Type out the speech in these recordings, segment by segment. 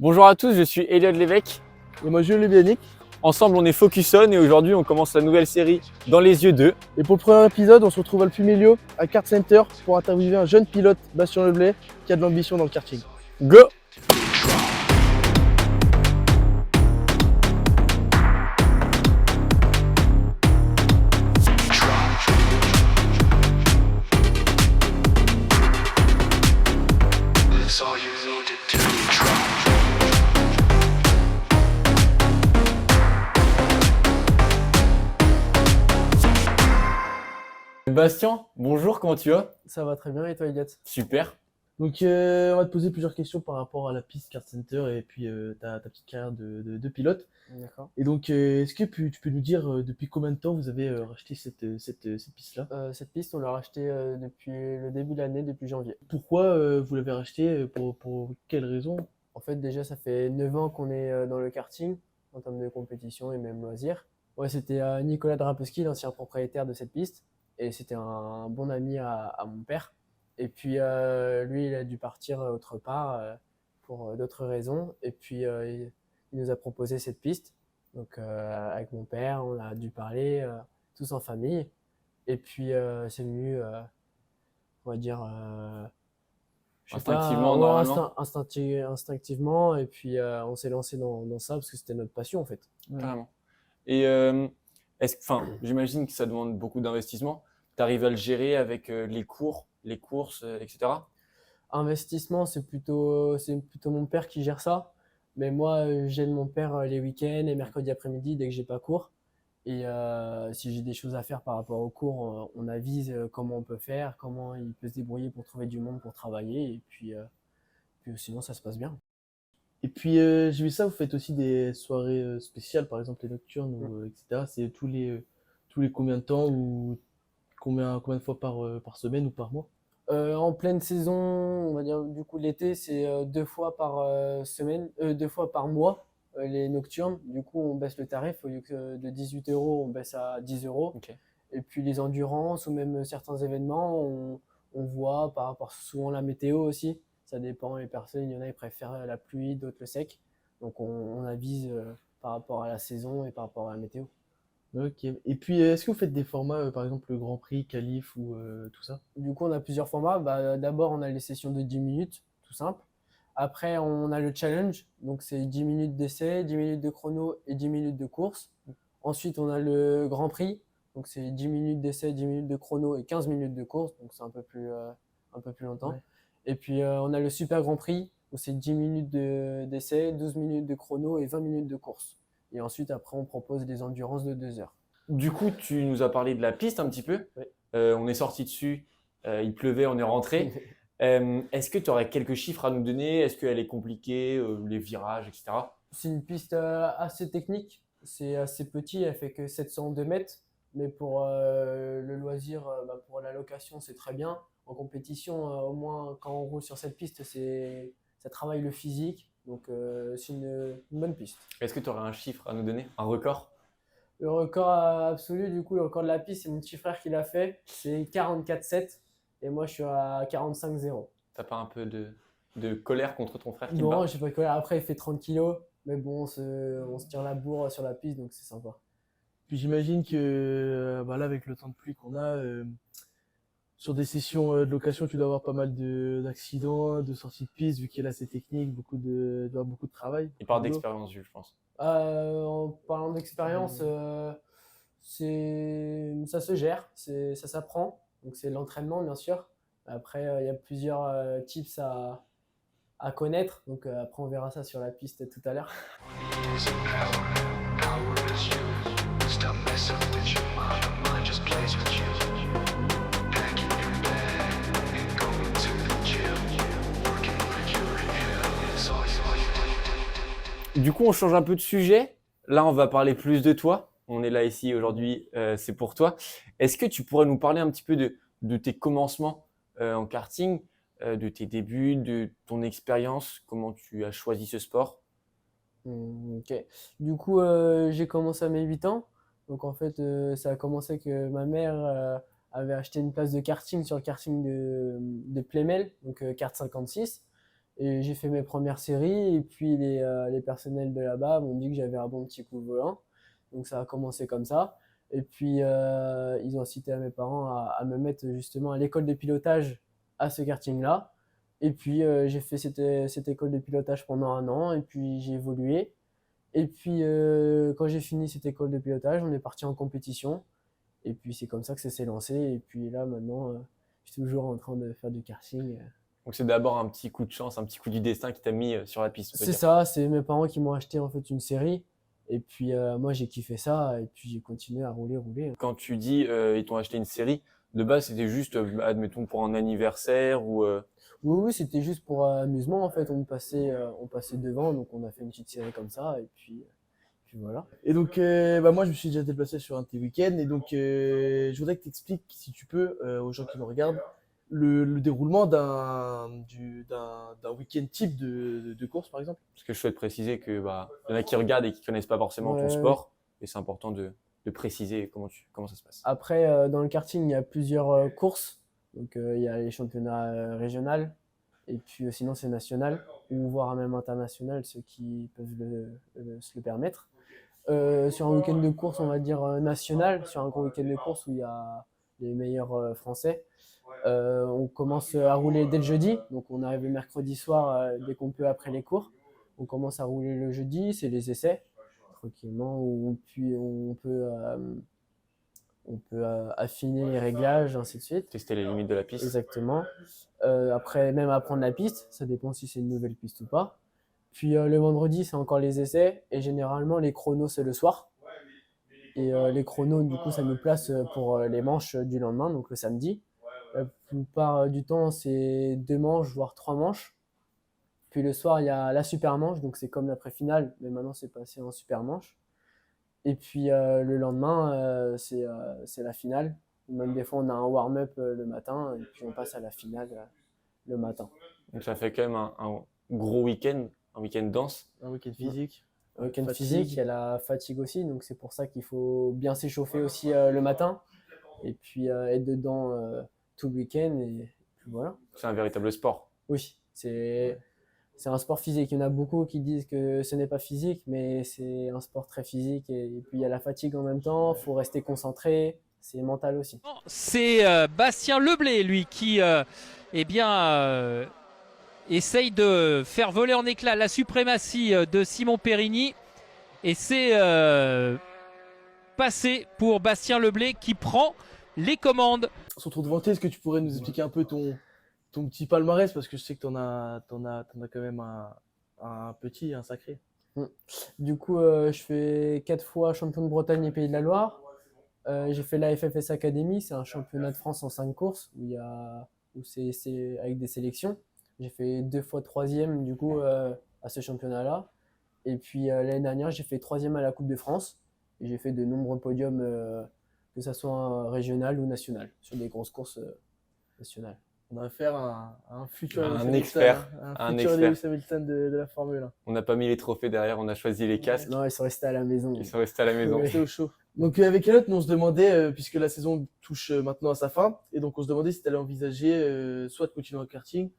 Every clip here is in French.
Bonjour à tous, je suis Elliot Lévesque. Et moi, Jules Bianic. Ensemble, on est Focus On et aujourd'hui, on commence la nouvelle série Dans les yeux d'eux. Et pour le premier épisode, on se retrouve à Alpumilio, à Kart Center, pour interviewer un jeune pilote, Bastien Leblay, qui a de l'ambition dans le karting. Go! Bastien, bonjour, comment tu vas? Ça va très bien, et toi, Elliot? Super. Donc, on va te poser plusieurs questions par rapport à la piste Kart Center et puis ta petite carrière de pilote. D'accord. Et donc, est-ce que tu peux nous dire depuis combien de temps vous avez racheté cette piste-là? Cette piste, on l'a rachetée depuis le début de l'année, depuis janvier. Pourquoi vous l'avez rachetée? Pour quelles raisons? En fait, déjà, ça fait 9 ans qu'on est dans le karting, en termes de compétition et même loisirs. Ouais, c'était Nicolas Drapowski, l'ancien propriétaire de cette piste, et c'était un bon ami à mon père. Et puis, lui, il a dû partir autre part pour d'autres raisons. Et puis, il nous a proposé cette piste. Donc, avec mon père, on a dû parler tous en famille. Et puis, c'est venu, on va dire, je sais Instinctivement, pas, normalement. instinctivement. Et puis, on s'est lancé dans ça parce que c'était notre passion, en fait. Carrément. Et j'imagine que ça demande beaucoup d'investissement. Tu arrives à le gérer avec les cours, les courses, etc. Investissement, c'est plutôt mon père qui gère ça. Mais moi, j'aide mon père les week-ends et mercredi après-midi dès que j'ai pas cours. Et si j'ai des choses à faire par rapport au cours, on avise comment on peut faire, comment il peut se débrouiller pour trouver du monde pour travailler. Et puis sinon, ça se passe bien. Et puis, j'ai vu ça, vous faites aussi des soirées spéciales, par exemple les nocturnes, etc. C'est tous les combien de temps ou combien de fois par semaine ou par mois? En pleine saison, on va dire du coup l'été, c'est 2 fois par semaine, 2 fois par mois, les nocturnes. Du coup, on baisse le tarif. Au lieu que de 18 euros, on baisse à 10 euros. Ok. Et puis les endurances ou même certains événements, on voit par rapport souvent à la météo aussi. Ça dépend les personnes. Il y en a qui préfèrent la pluie, d'autres le sec. Donc on avise par rapport à la saison et par rapport à la météo. Ok. Et puis, est-ce que vous faites des formats, par exemple le Grand Prix, Qualif ou tout ça? Du coup, on a plusieurs formats. Bah, d'abord, on a les sessions de 10 minutes, tout simple. Après, on a le challenge. Donc, c'est 10 minutes d'essai, 10 minutes de chrono et 10 minutes de course. Ensuite, on a le Grand Prix. Donc, c'est 10 minutes d'essai, 10 minutes de chrono et 15 minutes de course. Donc, c'est un peu plus longtemps. Ouais. Et puis, on a le Super Grand Prix. Où c'est 10 minutes d'essai, 12 minutes de chrono et 20 minutes de course. Et ensuite, après, on propose des endurances de 2 heures. Du coup, tu nous as parlé de la piste un petit peu. Oui. On est sorti dessus, il pleuvait, on est rentré. Est-ce que tu aurais quelques chiffres à nous donner? Est-ce qu'elle est compliquée, les virages, etc. C'est une piste assez technique, c'est assez petit, elle fait que 702 mètres, mais pour le loisir, pour la location, c'est très bien. En compétition, au moins quand on roule sur cette piste, ça travaille le physique, donc c'est une bonne piste. Est-ce que tu aurais un chiffre à nous donner? Un record? Le record absolu, du coup, le record de la piste, c'est mon petit frère qui l'a fait, c'est 44,7 et moi je suis à 45,0. T'as pas un peu de colère contre ton frère qui te Non, bat? je sais pas quoi, après il fait 30 kilos, mais bon, on se tire la bourre sur la piste, donc c'est sympa. Puis j'imagine que là, avec le temps de pluie qu'on a, sur des sessions de location, tu dois avoir pas mal d'accidents, de sorties de piste, vu qu'il y a assez technique, beaucoup de travail. Il parle de boulot. d'expérience, Jules, je pense. En parlant d'expérience, ça se gère, ça s'apprend. Donc c'est l'entraînement, bien sûr. Après, il y a plusieurs tips à connaître. Donc après, on verra ça sur la piste tout à l'heure. Du coup, on change un peu de sujet. Là, on va parler plus de toi. On est là ici aujourd'hui, c'est pour toi. Est-ce que tu pourrais nous parler un petit peu de tes commencements en karting, de tes débuts, de ton expérience, comment tu as choisi ce sport? Ok. Du coup, j'ai commencé à mes 8 ans. Donc en fait, ça a commencé que ma mère avait acheté une place de karting sur le karting de Plémel, donc kart 56. Et j'ai fait mes premières séries et puis les personnels de là-bas m'ont dit que j'avais un bon petit coup de volant. Donc ça a commencé comme ça. Et puis ils ont incité à mes parents à me mettre justement à l'école de pilotage à ce karting-là. Et puis j'ai fait cette école de pilotage pendant 1 an et puis j'ai évolué. Et puis quand j'ai fini cette école de pilotage, on est parti en compétition. Et puis c'est comme ça que ça s'est lancé. Et puis là maintenant, je suis toujours en train de faire du karting. Donc c'est d'abord un petit coup de chance, un petit coup du destin qui t'a mis sur la piste, on peut C'est dire. ça, c'est mes parents qui m'ont acheté en fait une série. Et puis moi j'ai kiffé ça et puis j'ai continué à rouler. Quand tu dis ils t'ont acheté une série, de base c'était juste, admettons, pour un anniversaire ou Oui, c'était juste pour amusement en fait. On passait devant, donc on a fait une petite série comme ça et puis voilà. Et donc, moi, je me suis déjà déplacé sur un de tes week-ends. Et donc, je voudrais que tu expliques, si tu peux, aux gens qui nous regardent, le déroulement d'un week-end type de course, par exemple. parce que je souhaite préciser que y en a qui regardent et qui connaissent pas forcément ton Ouais, sport, et c'est important de préciser comment ça se passe. Après, dans le karting, il y a plusieurs courses. Donc, il y a les championnats régionaux et puis sinon c'est national ou voire même international, ceux qui peuvent se le permettre. Sur un week-end de course, on va dire national, sur un gros week-end de course où il y a les meilleurs Français, on commence à rouler dès le jeudi. Donc, on arrive le mercredi soir dès qu'on peut après les cours. On commence à rouler le jeudi, c'est les essais, tranquillement, où on peut affiner les réglages, ainsi de suite. Tester les limites de la piste. Exactement. Après, même apprendre la piste, ça dépend si c'est une nouvelle piste ou pas. Puis le vendredi, c'est encore les essais. Et généralement, les chronos, c'est le soir. Et les chronos, du coup, ça nous place pour les manches du lendemain, donc le samedi. La plupart du temps, c'est 2 manches, voire 3 manches. Puis le soir, il y a la super manche, donc c'est comme l'après-finale, mais maintenant, c'est passé en super manche. Et puis le lendemain, c'est la finale. Même des fois, on a un warm-up le matin et puis on passe à la finale le matin. Donc ça fait quand même un gros week-end, un week-end dense. Un week-end physique. Un week-end Fatigue. physique, il y a la fatigue aussi, donc c'est pour ça qu'il faut bien s'échauffer aussi le matin et puis être dedans tout le week-end et puis voilà. C'est un véritable sport. Oui, c'est un sport physique. Il y en a beaucoup qui disent que ce n'est pas physique, mais c'est un sport très physique. Et puis il y a la fatigue en même temps, il faut rester concentré, c'est mental aussi. C'est Bastien Leblé, lui, qui essaye de faire voler en éclats la suprématie de Simon Périgny. Et c'est passé pour Bastien Leblé qui prend les commandes. Sur ton devant, est-ce que tu pourrais nous expliquer un peu ton petit palmarès? Parce que je sais que t'en as quand même un petit, un sacré. Du coup, je fais 4 fois champion de Bretagne et Pays de la Loire. J'ai fait la FFS Academy, c'est un championnat de France en 5 courses où c'est avec des sélections. J'ai fait 2 fois troisième du coup à ce championnat-là. Et puis l'année dernière, j'ai fait troisième à la Coupe de France. Et j'ai fait de nombreux podiums, que ce soit régional ou national, sur des grosses courses nationales. On a affaire à un futur Un Lewis expert, Hamilton, un un futur expert. Lewis Hamilton de la Formule 1. On n'a pas mis les trophées derrière, on a choisi les casques. Non, ils sont restés à la maison. Ils sont restés à la maison. Ouais. C'était au chaud. Donc avec Elliot, nous on se demandait, puisque la saison touche maintenant à sa fin, et donc on se demandait si tu allais envisager soit de continuer en karting,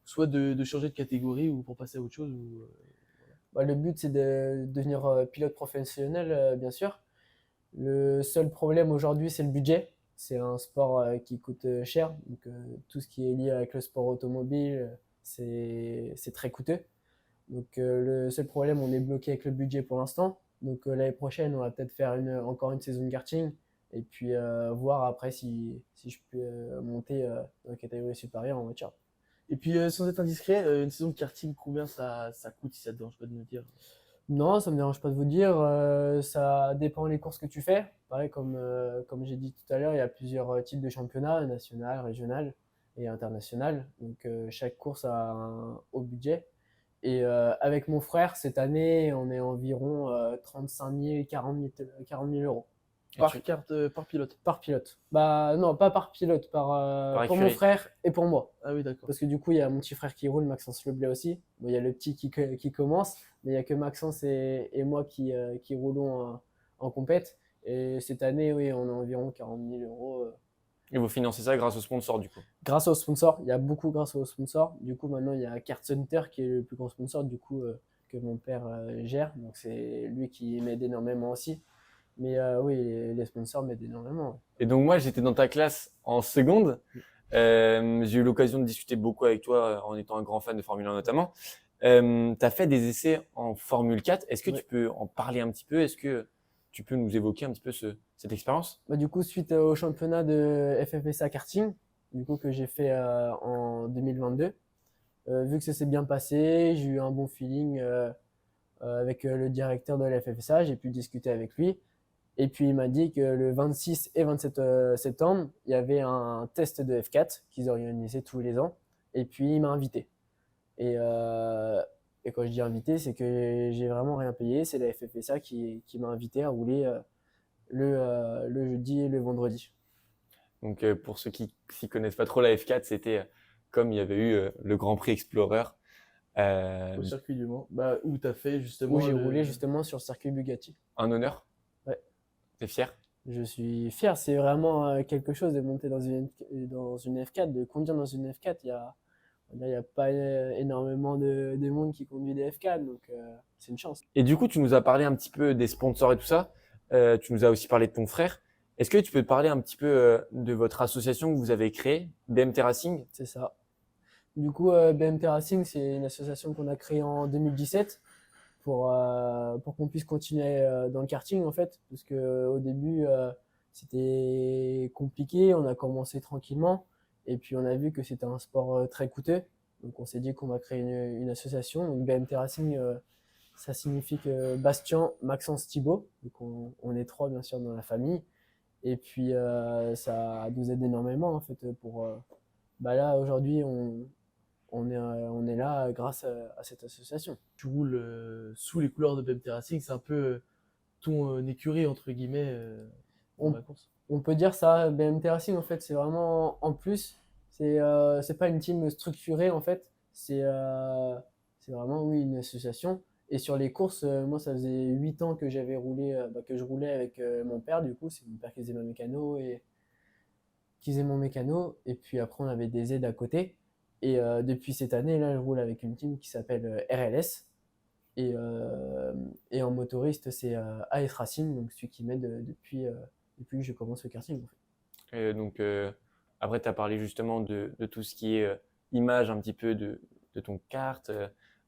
soit de changer de catégorie ou pour passer à autre chose. Le but, c'est de devenir pilote professionnel, bien sûr. Le seul problème aujourd'hui, c'est le budget. C'est un sport qui coûte cher. Donc, tout ce qui est lié avec le sport automobile, c'est très coûteux. Donc, le seul problème, on est bloqué avec le budget pour l'instant. Donc, l'année prochaine, on va peut-être faire encore une saison de karting. Et puis, voir après si je peux monter dans la catégorie supérieure en voiture. Et puis sans être indiscret, une saison de karting, combien ça coûte, si ça te dérange pas de me dire? Non, ça me dérange pas de vous dire. Ça dépend les courses que tu fais. Pareil, comme j'ai dit tout à l'heure, il y a plusieurs types de championnats, national, régional et international. Donc chaque course a un haut budget. Et avec mon frère, cette année, on est environ 35 000, 40 000 euros. Par pilote. Par pilote. Non, pas par pilote, pour mon écurie. frère et pour moi. Ah oui, d'accord. Parce que du coup, il y a mon petit frère qui roule, Maxence Leblay aussi. Bon, il y a le petit qui commence, mais il n'y a que Maxence et moi qui roulons en compète. Et cette année, oui, on a environ 40 000 euros Et vous financez ça grâce aux sponsors du coup. Grâce aux sponsors, il y a beaucoup grâce aux sponsors. Du coup, maintenant, il y a Kart Center qui est le plus grand sponsor du coup que mon père gère. Donc, c'est lui qui m'aide énormément aussi. Mais oui, les sponsors m'aident énormément. Et donc moi, j'étais dans ta classe en seconde. J'ai eu l'occasion de discuter beaucoup avec toi en étant un grand fan de Formule 1 notamment. Tu as fait des essais en Formule 4. Est-ce que Ouais. tu peux en parler un petit peu? Est-ce que tu peux nous évoquer un petit peu cette expérience? Bah, du coup, suite au championnat de FFSA karting, du coup, que j'ai fait en 2022, vu que ça s'est bien passé, j'ai eu un bon feeling avec le directeur de la FFSA, j'ai pu discuter avec lui. Et puis, il m'a dit que le 26 et 27 septembre, il y avait un test de F4 qu'ils organisaient tous les ans. Et puis, il m'a invité. Et, euh, et quand je dis invité, c'est que j'ai vraiment rien payé. C'est la FFSA qui m'a invité à rouler le jeudi et le vendredi. Donc pour ceux qui s'y connaissent pas trop, la F4, c'était comme il y avait eu le Grand Prix Explorer. Au circuit du Mans, bah, où tu as fait justement Où j'ai le- roulé justement sur le circuit Bugatti. Un honneur. Ouais. T'es fier? Je suis fier, c'est vraiment quelque chose de monter dans une F4, de conduire dans une F4. Il y a pas énormément de monde qui conduit des F4, donc c'est une chance. Et du coup, tu nous as parlé un petit peu des sponsors et tout ça. Tu nous as aussi parlé de ton frère. Est-ce que tu peux te parler un petit peu de votre association que vous avez créée, BMT Racing? C'est ça. Du coup, BMT Racing, c'est une association qu'on a créée en 2017 pour qu'on puisse continuer dans le karting en fait, parce que au début c'était compliqué, on a commencé tranquillement et puis on a vu que c'était un sport très coûteux, donc on s'est dit qu'on va créer une association. Donc BMT Racing, ça signifie que Bastien, Maxence, Thibaut, donc on est trois bien sûr dans la famille, et puis ça nous aide énormément en fait pour bah là aujourd'hui on est là grâce à cette association. tu roules sous les couleurs de BMT Racing, c'est un peu ton écurie entre guillemets dans On, la course. on peut dire ça, BMT Racing en fait c'est vraiment en plus, c'est pas une team structurée en fait, c'est vraiment oui une association. Et sur les courses, moi ça faisait 8 ans que j'avais roulé, que je roulais avec mon père, du coup c'est mon père qui faisait ma mécano et qui faisait mon mécano, et puis après on avait des aides à côté. Et depuis cette année là je roule avec une team qui s'appelle RLS. Et en motoriste, c'est AS Racing, donc celui qui m'aide depuis que je commence le karting. En fait. Et donc après, tu as parlé justement de tout ce qui est image un petit peu de ton kart,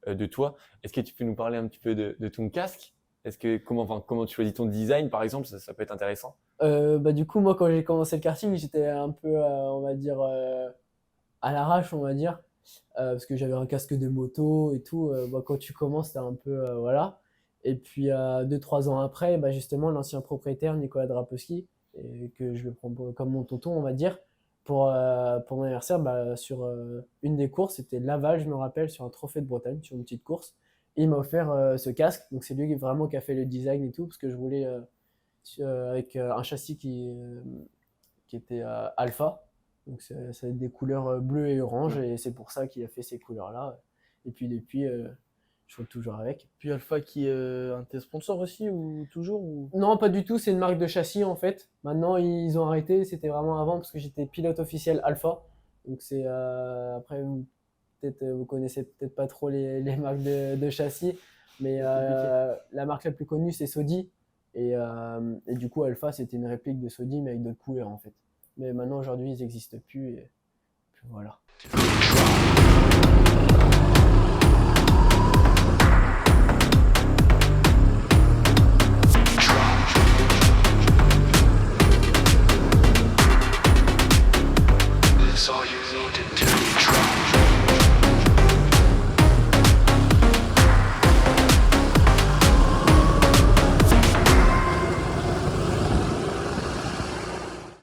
de toi. Est-ce que tu peux nous parler un petit peu de ton casque? Comment tu choisis ton design par exemple? Ça peut être intéressant. Bah, du coup, moi, quand j'ai commencé le karting, j'étais un peu, on va dire, à l'arrache, on va dire, parce que j'avais un casque de moto et tout. Bah, quand tu commences, t'es un peu, voilà. Et puis, 2-3 ans après, bah, justement, l'ancien propriétaire, Nicolas Drapowski, et que je le prends comme mon tonton, on va dire, pour mon anniversaire, bah, sur une des courses, c'était Laval, je me rappelle, sur un trophée de Bretagne, sur une petite course. Et il m'a offert ce casque. Donc, c'est lui vraiment qui a fait le design et tout, parce que je voulais avec un châssis qui était alpha. Donc ça a des couleurs bleues et orange, et c'est pour ça qu'il a fait ces couleurs-là. Et puis depuis, je roule toujours avec. Puis Alpha qui est un de tes sponsors aussi ou toujours ou... Non, pas du tout, c'est une marque de châssis en fait. Maintenant, ils ont arrêté, c'était vraiment avant parce que j'étais pilote officiel Alpha. Donc c'est après, vous connaissez peut-être pas trop les marques de châssis, mais la marque la plus connue c'est Sodi. Et du coup, Alpha, c'était une réplique de Sodi, mais avec d'autres couleurs en fait. Mais maintenant, aujourd'hui, ils n'existent plus. Et puis voilà.